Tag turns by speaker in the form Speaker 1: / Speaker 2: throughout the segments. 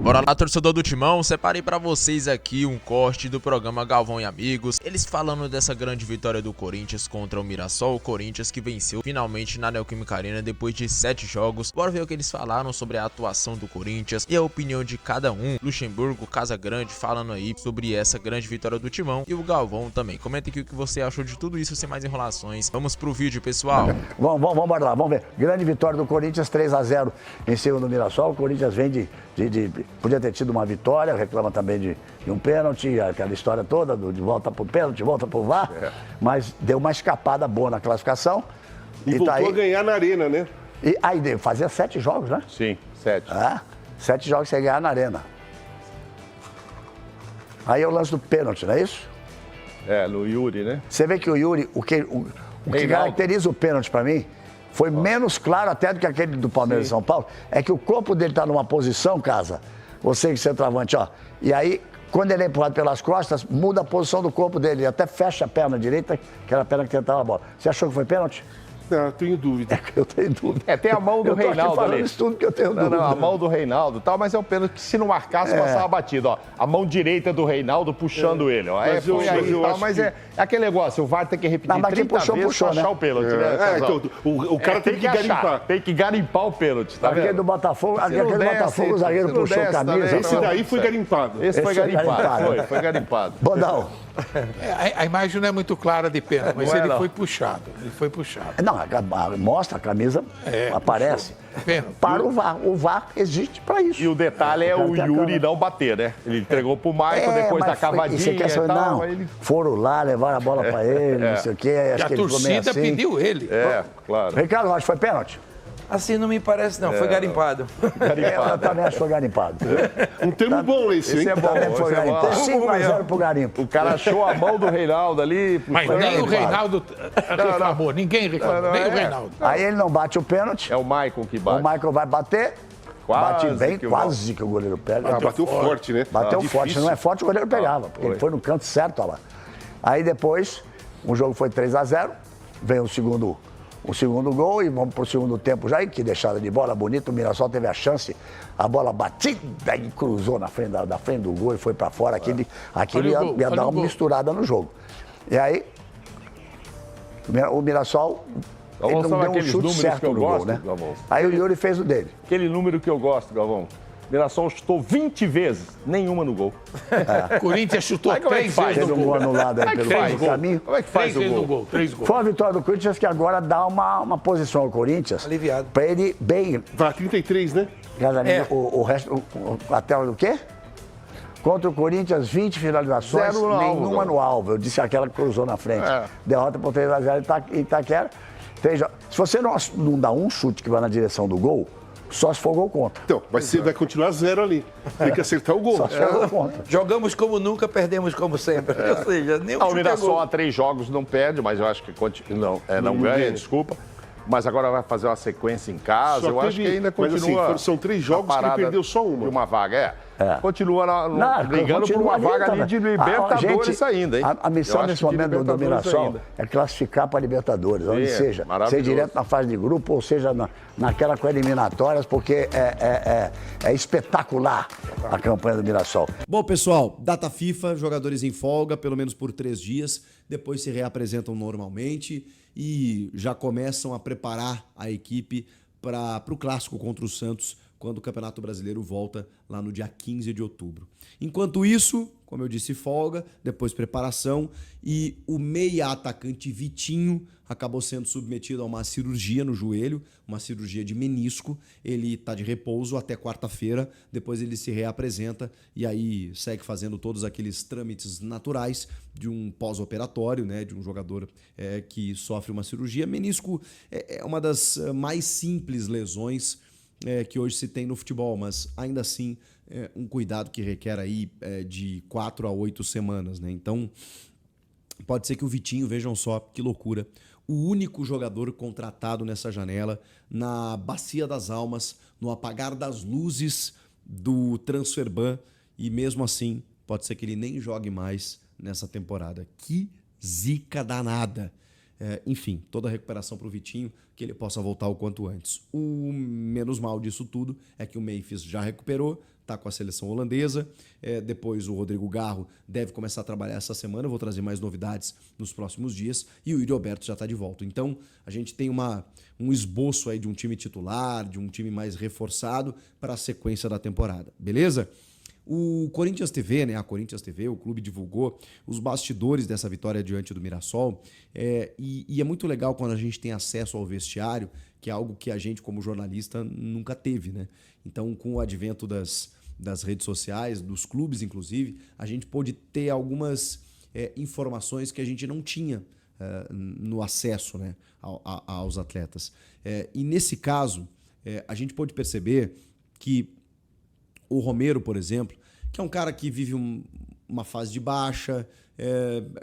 Speaker 1: Bora lá, torcedor do Timão, separei pra vocês aqui um corte do programa Galvão e Amigos, eles falando dessa grande vitória do Corinthians contra o Mirassol, o Corinthians que venceu finalmente na Neoquímica Arena depois de 7 jogos. Bora ver o que eles falaram sobre a atuação do Corinthians e a opinião de cada um. Luxemburgo, Casagrande falando aí sobre essa grande vitória do Timão e o Galvão também. Comenta aqui o que você achou de tudo isso, sem mais enrolações. Vamos pro vídeo, pessoal.
Speaker 2: Vamos lá, vamos ver. Grande vitória do Corinthians, 3-0 em cima do Mirassol. O Corinthians vem podia ter tido uma vitória, reclama também de um pênalti, aquela história toda, de volta pro pênalti, volta pro VAR, mas deu uma escapada boa na classificação.
Speaker 3: E voltou a ganhar na Arena, né?
Speaker 2: E aí fazia 7 jogos, né?
Speaker 4: Sim, 7.
Speaker 2: 7 jogos sem ganhar na Arena. Aí é o lance do pênalti, não é isso?
Speaker 4: No Yuri, né?
Speaker 2: Você vê que o Yuri, o que caracteriza o pênalti pra mim, foi menos claro até do que aquele do Palmeiras e São Paulo, é que o corpo dele tá numa posição, você que centroavante, ó, e aí, quando ele é empurrado pelas costas, muda a posição do corpo dele, até fecha a perna direita, que era a perna que tentava a bola. Você achou que foi pênalti?
Speaker 3: Não, eu tenho dúvida.
Speaker 2: Eu tenho dúvida.
Speaker 4: Tem a mão do Reinaldo ali.
Speaker 2: Isso tudo que eu tenho dúvida.
Speaker 4: Não, a mão do Reinaldo e tal, mas é o pênalti que se não marcasse, passava batido, ó. A mão direita do Reinaldo puxando ele, ó. Mas é aquele negócio, o VAR tem que repetir 30 vezes pra achar o pênalti, né?
Speaker 3: Então, o cara tem que garimpar.
Speaker 4: Tem que garimpar o pênalti, tá vendo?
Speaker 2: Aquele do Botafogo, o zagueiro puxou a camisa.
Speaker 3: Esse daí foi garimpado.
Speaker 4: Esse foi garimpado, foi garimpado.
Speaker 2: Bodão.
Speaker 5: A imagem não é muito clara de pênalti, mas ele foi puxado.
Speaker 2: Não, mostra a camisa, aparece. Para o VAR. O VAR existe para isso.
Speaker 4: E o detalhe é o Yuri não bater, né? Ele entregou pro Maicon depois da cavadinha e tal.
Speaker 2: Não, foram lá, levaram a bola para ele, não sei o quê.
Speaker 5: Acho que a torcida pediu ele.
Speaker 4: Claro.
Speaker 2: Ricardo, acho que foi pênalti?
Speaker 6: Assim não me parece, não. Foi garimpado.
Speaker 2: Eu também acho que foi garimpado.
Speaker 3: Um termo bom esse, hein?
Speaker 4: Esse é bom.
Speaker 2: Foi garimpado. 5-0 pro garimpo.
Speaker 4: O cara achou a mão do Reinaldo ali.
Speaker 5: Mas nem o Reinaldo reclamou. Ninguém reclamou, nem o Reinaldo.
Speaker 2: Aí ele não bate o pênalti.
Speaker 4: É o Maicon que bate.
Speaker 2: O Maicon vai bater. Bate bem, quase que o goleiro pega.
Speaker 3: Bateu forte, né?
Speaker 2: Bateu forte. Se não é forte, o goleiro pegava. Porque ele foi no canto certo, ó lá. Aí depois, o jogo foi 3-0. Vem o segundo gol e vamos pro segundo tempo já. E que deixada de bola bonita. O Mirassol teve a chance. A bola batida e cruzou na frente do gol e foi pra fora. Aquele ia dar uma misturada no jogo. E aí, o Mirassol... Ele não deu um chute certo no gol, né? Galvão. Aí o Yuri fez o dele.
Speaker 4: Aquele número que eu gosto, Galvão. Mirassol chutou 20 vezes, nenhuma no gol.
Speaker 5: Corinthians chutou 3 vezes
Speaker 2: Teve um gol anulado aí pelo caminho.
Speaker 4: Como é que faz o gol?
Speaker 5: 3 gols.
Speaker 2: Foi a vitória do Corinthians que agora dá uma posição ao Corinthians.
Speaker 6: Aliviado.
Speaker 2: Pra ele bem...
Speaker 3: Vai 33, né?
Speaker 2: O resto... Até o quê? Contra o Corinthians, 20 finalizações, nenhuma no alvo. Eu disse aquela que cruzou na frente. Derrota por 3-0 em Itaquera. Se você não dá um chute que vai na direção do gol, só se for gol contra.
Speaker 3: Então, vai continuar 0 ali. Tem que acertar o gol.
Speaker 2: Só se for gol contra.
Speaker 6: Jogamos como nunca, perdemos como sempre. Ou seja, nem
Speaker 4: O Mirassol há 3 jogos não perde, mas eu acho que não ganha, desculpa. Mas agora vai fazer uma sequência em casa. Eu acho que ainda continua.
Speaker 3: Mas assim, são 3 jogos que ele perdeu só uma.
Speaker 4: De uma vaga, Continua brigando por uma vaga ali de Libertadores ainda, hein?
Speaker 2: A missão nesse momento do Mirassol é classificar para a Libertadores, onde seja. Seja direto na fase de grupo ou seja naquela com eliminatórias, porque é espetacular a campanha do Mirassol.
Speaker 7: Bom, pessoal, data FIFA, jogadores em folga, pelo menos por 3 dias, depois se reapresentam normalmente e já começam a preparar a equipe para o clássico contra o Santos, quando o Campeonato Brasileiro volta lá no dia 15 de outubro. Enquanto isso, como eu disse, folga, depois preparação, e o meia atacante Vitinho acabou sendo submetido a uma cirurgia no joelho, uma cirurgia de menisco. Ele está de repouso até quarta-feira, depois ele se reapresenta e aí segue fazendo todos aqueles trâmites naturais de um pós-operatório, né, de um jogador que sofre uma cirurgia. Menisco é uma das mais simples lesões que hoje se tem no futebol, mas ainda assim um cuidado que requer aí de 4 a 8 semanas, né? Então pode ser que o Vitinho, vejam só que loucura, o único jogador contratado nessa janela, na Bacia das Almas, no apagar das luzes do Transferban, e mesmo assim pode ser que ele nem jogue mais nessa temporada. Que zica danada! Enfim, toda a recuperação para o Vitinho, que ele possa voltar o quanto antes. O menos mal disso tudo é que o Memphis já recuperou, está com a seleção holandesa. Depois o Rodrigo Garro deve começar a trabalhar essa semana. Eu vou trazer mais novidades nos próximos dias. E o Yuri Alberto já está de volta. Então, a gente tem um esboço aí de um time titular, de um time mais reforçado para a sequência da temporada. Beleza? O Corinthians TV, né? A Corinthians TV, o clube divulgou os bastidores dessa vitória diante do Mirassol. E é muito legal quando a gente tem acesso ao vestiário, que é algo que a gente, como jornalista, nunca teve, né? Então, com o advento das redes sociais, dos clubes, inclusive, a gente pôde ter algumas informações que a gente não tinha no acesso, né, aos atletas. E nesse caso, a gente pôde perceber que o Romero, por exemplo, que é um cara que vive uma fase de baixa,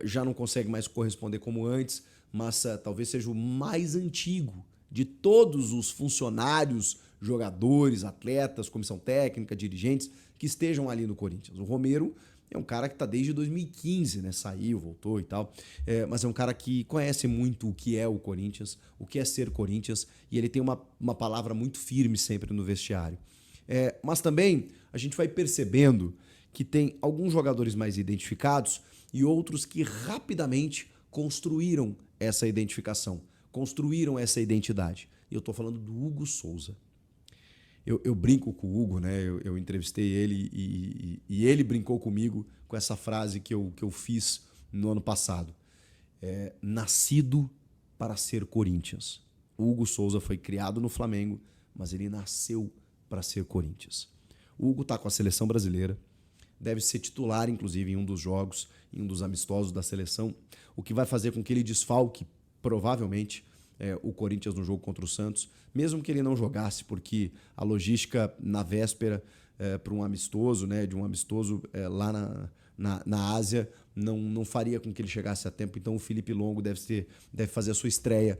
Speaker 7: já não consegue mais corresponder como antes, mas talvez seja o mais antigo de todos os funcionários, jogadores, atletas, comissão técnica, dirigentes que estejam ali no Corinthians. O Romero é um cara que está desde 2015, né? Saiu, voltou e tal, mas é um cara que conhece muito o que é o Corinthians, o que é ser Corinthians, e ele tem uma palavra muito firme sempre no vestiário. Mas também a gente vai percebendo que tem alguns jogadores mais identificados e outros que rapidamente construíram essa identificação, construíram essa identidade. E eu estou falando do Hugo Souza. Eu brinco com o Hugo, né? Eu entrevistei ele e ele brincou comigo com essa frase que eu fiz no ano passado. Nascido para ser Corinthians. O Hugo Souza foi criado no Flamengo, mas ele nasceu para ser Corinthians. O Hugo está com a seleção brasileira, deve ser titular, inclusive, em um dos jogos, em um dos amistosos da seleção, o que vai fazer com que ele desfalque, provavelmente, o Corinthians no jogo contra o Santos, mesmo que ele não jogasse, porque a logística na véspera para um amistoso, né, de um amistoso lá na Ásia, não faria com que ele chegasse a tempo. Então o Felipe Longo deve fazer a sua estreia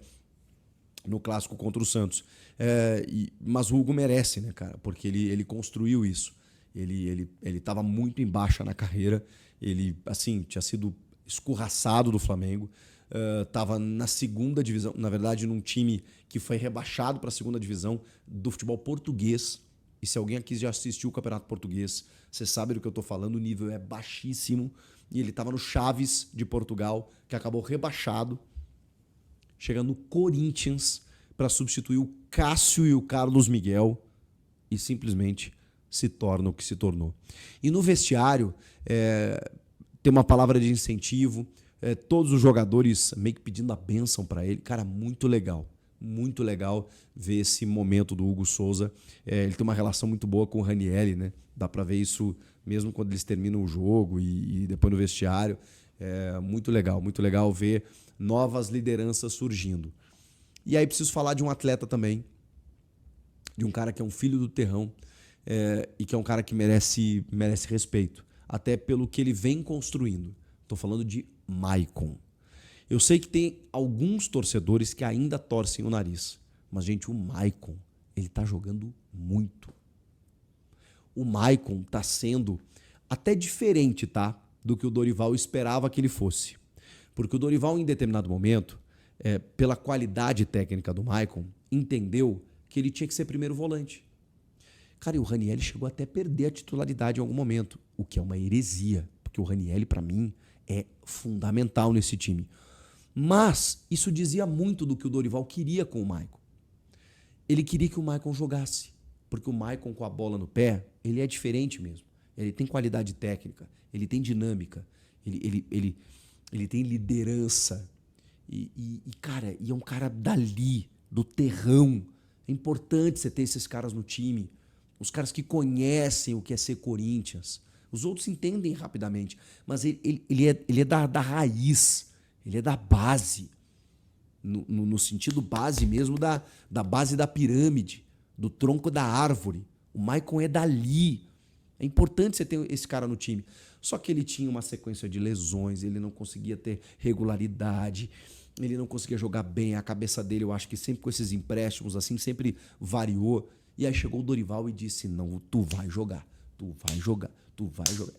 Speaker 7: no clássico contra o Santos. Mas o Hugo merece, né, cara? Porque ele construiu isso. Ele estava muito em baixa na carreira. Ele, assim, tinha sido escorraçado do Flamengo. Estava na segunda divisão, na verdade, num time que foi rebaixado para a segunda divisão do futebol português. E se alguém aqui já assistiu o Campeonato Português, você sabe do que eu estou falando, o nível é baixíssimo. E ele estava no Chaves de Portugal, que acabou rebaixado, chegando no Corinthians para substituir o Cássio e o Carlos Miguel e simplesmente se torna o que se tornou. E no vestiário tem uma palavra de incentivo, todos os jogadores meio que pedindo a bênção para ele. Cara, muito legal ver esse momento do Hugo Souza. Ele tem uma relação muito boa com o Ranieri, né? Dá para ver isso mesmo quando eles terminam o jogo e depois no vestiário. Muito legal ver novas lideranças surgindo. E aí preciso falar de um atleta também, de um cara que é um filho do terrão e que é um cara que merece respeito, até pelo que ele vem construindo. Estou falando de Maicon. Eu sei que tem alguns torcedores que ainda torcem o nariz, mas, gente, o Maicon, ele tá jogando muito. O Maicon tá sendo até diferente, tá, do que o Dorival esperava que ele fosse. Porque o Dorival, em determinado momento, pela qualidade técnica do Maicon, entendeu que ele tinha que ser primeiro volante. Cara, e o Ranieri chegou até a perder a titularidade em algum momento, o que é uma heresia, porque o Ranieri, para mim, é fundamental nesse time. Mas isso dizia muito do que o Dorival queria com o Maicon. Ele queria que o Maicon jogasse, porque o Maicon com a bola no pé, ele é diferente mesmo. Ele tem qualidade técnica, ele tem dinâmica, ele tem liderança. Cara, é um cara dali, do terrão. É importante você ter esses caras no time, os caras que conhecem o que é ser Corinthians. Os outros entendem rapidamente, mas ele é da raiz, ele é da base, no sentido base mesmo, da base da pirâmide, do tronco da árvore. O Maicon é dali. É importante você ter esse cara no time. Só que ele tinha uma sequência de lesões, ele não conseguia ter regularidade, ele não conseguia jogar bem. A cabeça dele, eu acho que sempre com esses empréstimos assim, sempre variou. E aí chegou o Dorival e disse, não, tu vai jogar.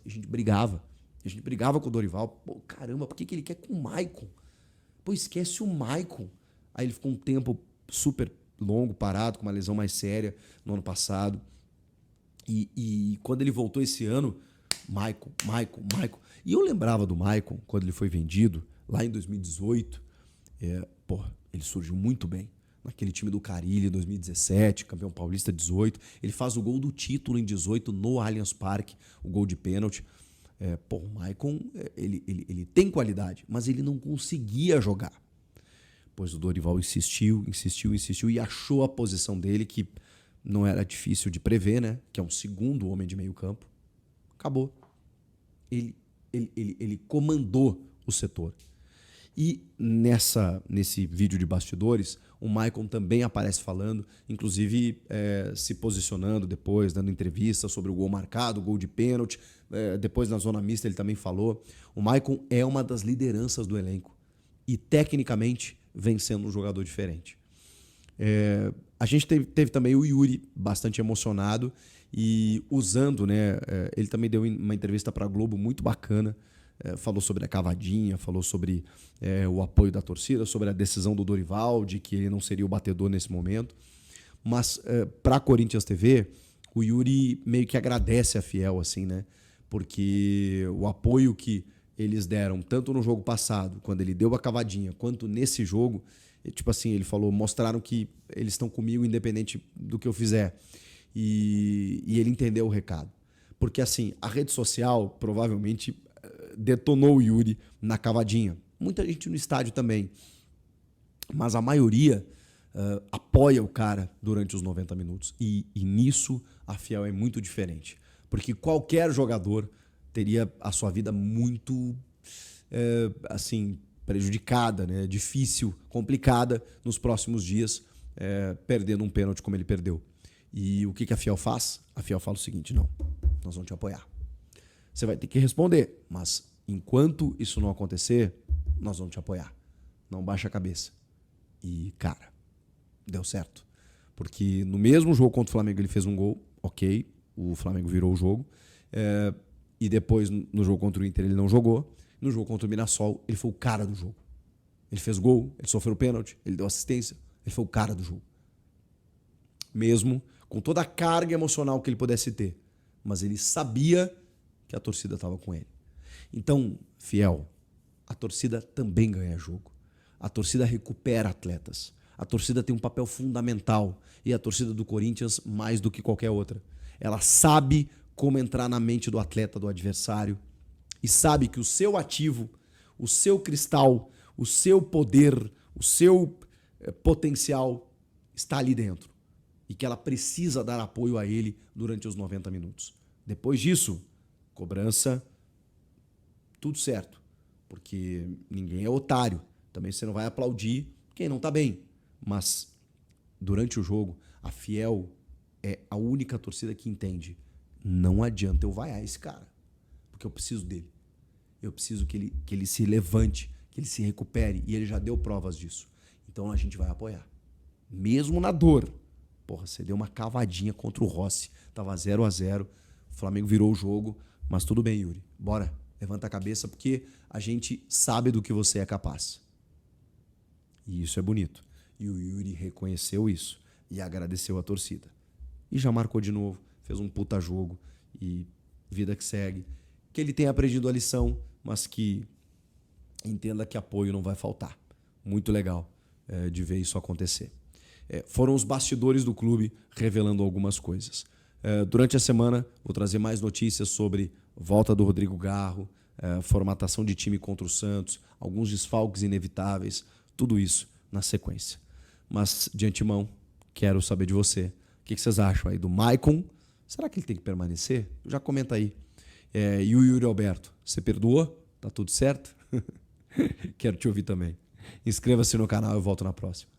Speaker 7: A gente brigava com o Dorival. Pô, caramba, por que ele quer com o Maicon? Pô, esquece o Maicon. Aí ele ficou um tempo super longo, parado, com uma lesão mais séria no ano passado. E quando ele voltou esse ano, Maicon. E eu lembrava do Maicon quando ele foi vendido, lá em 2018. Ele surgiu muito bem. Naquele time do Carille em 2017, campeão paulista 18. Ele faz o gol do título em 18 no Allianz Parque, o gol de pênalti. O Maicon, ele tem qualidade, mas ele não conseguia jogar. Pois o Dorival insistiu e achou a posição dele, que não era difícil de prever, né? Que é um segundo homem de meio campo. Acabou. Ele comandou o setor. E nesse vídeo de bastidores, o Maicon também aparece falando, inclusive se posicionando depois, dando entrevista sobre o gol marcado, o gol de pênalti. Depois na zona mista ele também falou. O Maicon é uma das lideranças do elenco e tecnicamente vem sendo um jogador diferente. A gente teve também o Yuri bastante emocionado e usando, né? Ele também deu uma entrevista para a Globo muito bacana. Falou sobre a cavadinha, falou sobre o apoio da torcida, sobre a decisão do Dorival, de que ele não seria o batedor nesse momento. Mas para a Corinthians TV, o Yuri meio que agradece a Fiel, assim, né? Porque o apoio que eles deram, tanto no jogo passado, quando ele deu a cavadinha, quanto nesse jogo, tipo assim, ele falou, mostraram que eles estão comigo independente do que eu fizer. E ele entendeu o recado. Porque assim, a rede social provavelmente detonou o Yuri na cavadinha. Muita gente no estádio também. Mas a maioria apoia o cara durante os 90 minutos. E nisso a Fiel é muito diferente. Porque qualquer jogador teria a sua vida muito assim, prejudicada, né? Difícil, complicada nos próximos dias, perdendo um pênalti como ele perdeu. E o que a Fiel faz? A Fiel fala o seguinte: não, nós vamos te apoiar. Você vai ter que responder, mas enquanto isso não acontecer, nós vamos te apoiar. Não baixa a cabeça. E, cara, deu certo. Porque no mesmo jogo contra o Flamengo ele fez um gol, ok, o Flamengo virou o jogo. E depois, no jogo contra o Inter, ele não jogou. No jogo contra o Mirassol, ele foi o cara do jogo. Ele fez gol, ele sofreu pênalti, ele deu assistência, ele foi o cara do jogo. Mesmo com toda a carga emocional que ele pudesse ter. Mas ele sabia que a torcida estava com ele. Então, Fiel, a torcida também ganha jogo. A torcida recupera atletas. A torcida tem um papel fundamental. E a torcida do Corinthians, mais do que qualquer outra. Ela sabe como entrar na mente do atleta, do adversário. E sabe que o seu ativo, o seu cristal, o seu poder, o seu potencial está ali dentro. E que ela precisa dar apoio a ele durante os 90 minutos. Depois disso, cobrança, tudo certo. Porque ninguém é otário. Também você não vai aplaudir quem não tá bem. Mas, durante o jogo, a Fiel é a única torcida que entende. Não adianta eu vaiar esse cara. Porque eu preciso dele. Eu preciso que ele se levante, que ele se recupere. E ele já deu provas disso. Então a gente vai apoiar. Mesmo na dor. Porra, você deu uma cavadinha contra o Rossi. Tava 0-0. O Flamengo virou o jogo. Mas tudo bem, Yuri. Bora. Levanta a cabeça, porque a gente sabe do que você é capaz. E isso é bonito. E o Yuri reconheceu isso. E agradeceu a torcida. E já marcou de novo. Fez um puta jogo. E vida que segue. Que ele tenha aprendido a lição, mas que entenda que apoio não vai faltar. Muito legal de ver isso acontecer. Foram os bastidores do clube revelando algumas coisas. Durante a semana, vou trazer mais notícias sobre volta do Rodrigo Garro, formatação de time contra o Santos, alguns desfalques inevitáveis, tudo isso na sequência. Mas, de antemão, quero saber de você. O que vocês acham aí do Maicon? Será que ele tem que permanecer? Já comenta aí. E o Yuri Alberto, você perdoou? Tá tudo certo? Quero te ouvir também. Inscreva-se no canal, eu volto na próxima.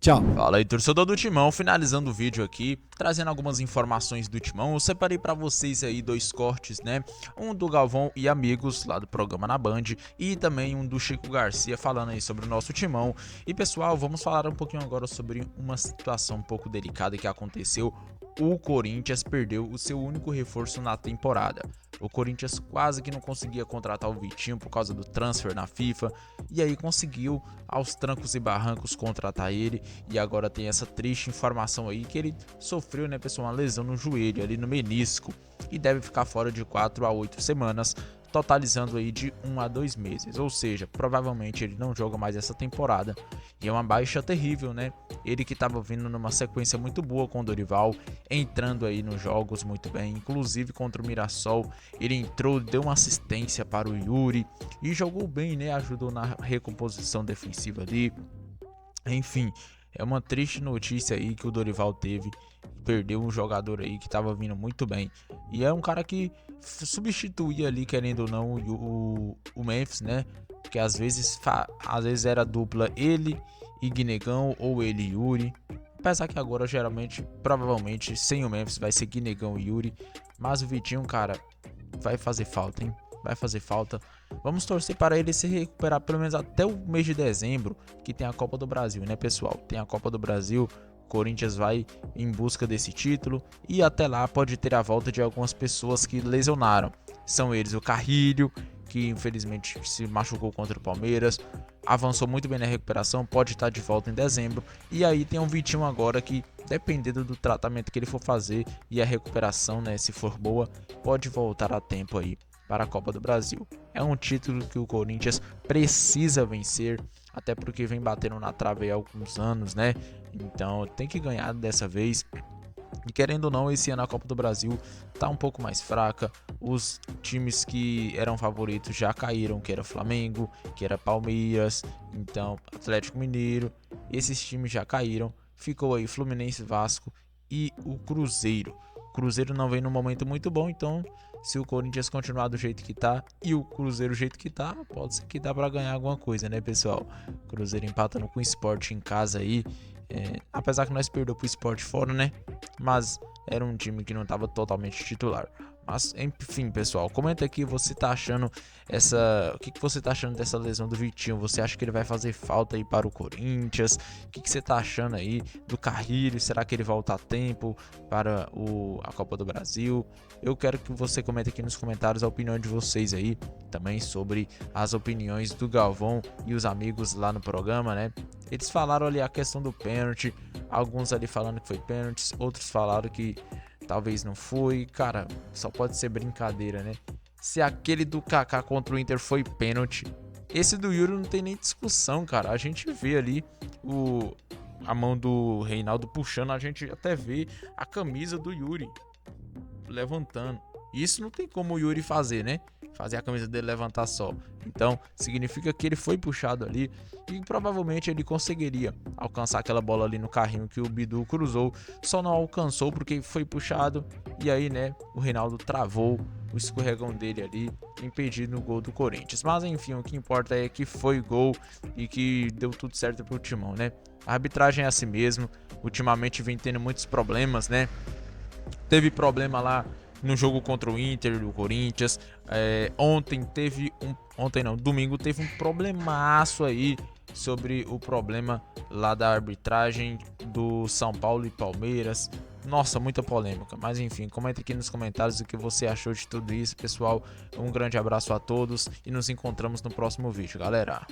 Speaker 7: Tchau.
Speaker 1: Fala aí, torcedor do Timão, finalizando o vídeo aqui, trazendo algumas informações do Timão. Eu separei pra vocês aí 2 cortes, né? Um do Galvão e amigos, lá do programa na Band, e também um do Chico Garcia falando aí sobre o nosso Timão. E pessoal, vamos falar um pouquinho agora sobre uma situação um pouco delicada que aconteceu. O Corinthians perdeu o seu único reforço na temporada. O Corinthians quase que não conseguia contratar o Vitinho por causa do transfer na FIFA, e aí conseguiu aos trancos e barrancos contratar ele, e agora tem essa triste informação aí que ele sofreu, né, pessoal, uma lesão no joelho, ali no menisco, e deve ficar fora de 4 a 8 semanas, totalizando aí de 1 a 2 meses, ou seja, provavelmente ele não joga mais essa temporada, e é uma baixa terrível, né? Ele que estava vindo numa sequência muito boa com o Dorival, entrando aí nos jogos muito bem, inclusive contra o Mirassol, ele entrou, deu uma assistência para o Yuri, e jogou bem, né? Ajudou na recomposição defensiva ali, enfim. É uma triste notícia aí que o Dorival teve, perdeu um jogador aí que estava vindo muito bem, e é um cara que substituía ali, querendo ou não, o Memphis, né? Porque às vezes era dupla ele e Guinegão ou ele e Yuri, apesar que agora geralmente, provavelmente, sem o Memphis vai ser Guinegão e Yuri, mas o Vitinho, cara, vai fazer falta, hein? Vai fazer falta. Vamos torcer para ele se recuperar pelo menos até o mês de dezembro, que tem a Copa do Brasil, né, pessoal? Tem a Copa do Brasil, o Corinthians vai em busca desse título, e até lá pode ter a volta de algumas pessoas que lesionaram. São eles o Carrilho, que infelizmente se machucou contra o Palmeiras, avançou muito bem na recuperação, pode estar de volta em dezembro. E aí tem um Vitinho agora que, dependendo do tratamento que ele for fazer e a recuperação, né, se for boa, pode voltar a tempo aí para a Copa do Brasil. É um título que o Corinthians precisa vencer, até porque vem batendo na trave há alguns anos, né? Então tem que ganhar dessa vez. E querendo ou não, esse ano a Copa do Brasil tá um pouco mais fraca. Os times que eram favoritos já caíram, que era Flamengo, que era Palmeiras, então Atlético Mineiro. Esses times já caíram. Ficou aí Fluminense, Vasco e o Cruzeiro. O Cruzeiro não vem num momento muito bom, então se o Corinthians continuar do jeito que tá e o Cruzeiro do jeito que tá, pode ser que dá pra ganhar alguma coisa, né, pessoal? O Cruzeiro empatando com o Sport em casa aí. Apesar que nós perdemos pro Sport fora, né? Mas era um time que não estava totalmente titular. Mas enfim, pessoal, comenta aqui você tá achando o que você tá achando dessa lesão do Vitinho? Você acha que ele vai fazer falta aí para o Corinthians? O que você tá achando aí do Carrilho? Será que ele volta a tempo para a Copa do Brasil? Eu quero que você comente aqui nos comentários a opinião de vocês aí, também sobre as opiniões do Galvão e os amigos lá no programa, né? Eles falaram ali a questão do pênalti, alguns ali falando que foi pênalti, outros falaram que talvez não foi. Cara, só pode ser brincadeira, né? Se aquele do Kaká contra o Inter foi pênalti, esse do Yuri não tem nem discussão, cara. A gente vê ali a mão do Reinaldo puxando, a gente até vê a camisa do Yuri levantando. Isso não tem como o Yuri fazer, né? Fazer a camisa dele levantar só. Então, significa que ele foi puxado ali e provavelmente ele conseguiria alcançar aquela bola ali no carrinho que o Bidu cruzou. Só não alcançou porque foi puxado e aí, né, o Reinaldo travou o escorregão dele ali, impedindo o gol do Corinthians. Mas enfim, o que importa é que foi gol e que deu tudo certo pro Timão, né? A arbitragem é assim mesmo. Ultimamente vem tendo muitos problemas, né? Teve problema lá no jogo contra o Inter do Corinthians. Domingo teve um problemaço aí sobre o problema lá da arbitragem do São Paulo e Palmeiras. Nossa, muita polêmica, mas enfim, comenta aqui nos comentários o que você achou de tudo isso, pessoal. Um grande abraço a todos e nos encontramos no próximo vídeo, galera.